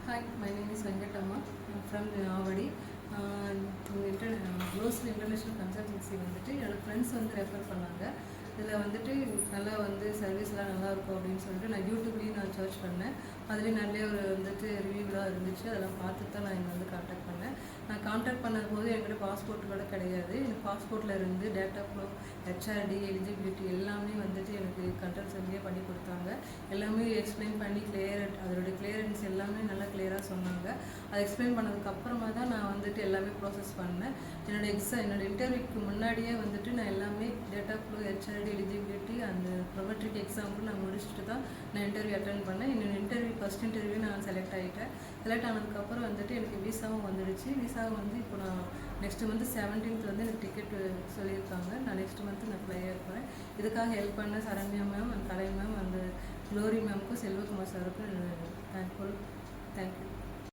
Hi, my name is Venkatama. I'm from Avadi. க்ளோஸ்ல international consultancy வந்துட்டு என்னோடய friends வந்து ரெஃபர் பண்ணாங்க. இதில் வந்துட்டு நல்லா வந்து சர்வீஸ்லாம் நல்லாயிருக்கும் அப்படின்னு சொல்லிட்டு நான் யூடியூப்லேயும் நான் சர்ச் பண்ணேன். அதுலேயும் நிறைய ஒரு வந்துட்டு ரிவ்யூலாம் இருந்துச்சு. அதெல்லாம் பார்த்துட்டு தான் நான் இங்கே வந்து கான்டாக்ட் பண்ணேன். நான் கான்டாக்ட் பண்ணும்போது என்கிட்ட பாஸ்போர்ட் கூட கிடையாது. எனக்கு பாஸ்போர்ட்டில் இருந்து டேட்டா ஃப்ளோ, ஹெச்ஆர்டி, எலிஜிபிலிட்டி எல்லாமே வந்துட்டு எனக்கு கன்சல்டன்சியே பண்ணி கொடுத்தாங்க. எல்லாமே எக்ஸ்பிளைன் பண்ணி அதோடைய கிளியரன்ஸ் எல்லாமே நல்லா கிளியராக சொன்னாங்க. அதை எக்ஸ்பிளைன் பண்ணதுக்கப்புறமா தான் நான் வந்துட்டு எல்லாமே ப்ராசஸ் பண்ணேன். என்னோட இன்டர்வியூக்கு முன்னாடியே வந்துட்டு நான் எல்லாமே டேட்டா ஃப்ளோ, ஹெச்ஆர்டி, எலிஜிபிலிட்டி அந்த ப்ரொபேட்டரி எக்ஸாமுக்கு நான் முடிச்சுட்டு தான் நான் இன்டர்வியூ அட்டென்ட் பண்ணேன். என்னோட ஃபஸ்ட் இன்டர்வியூ நான் செலக்ட் ஆகிட்டேன். செலக்ட் ஆனதுக்கப்புறம் வந்துட்டு எனக்கு விசாவும் வந்துடுச்சு. விசாவும் வந்து இப்போ நான் நெக்ஸ்ட் மந்த் 17th வந்து எனக்கு டிக்கெட் சொல்லியிருக்காங்க. நான் நெக்ஸ்ட் மந்த் நான் ஃப்ளை ஆகிருப்பேன். இதுக்காக ஹெல்ப் பண்ண சரண்யா மேம், அந்த கலை மேம், அந்த க்ளோரி மேமுக்கும் செல்வகுமார் சாருக்கும் தேங்க்ஃபுல்.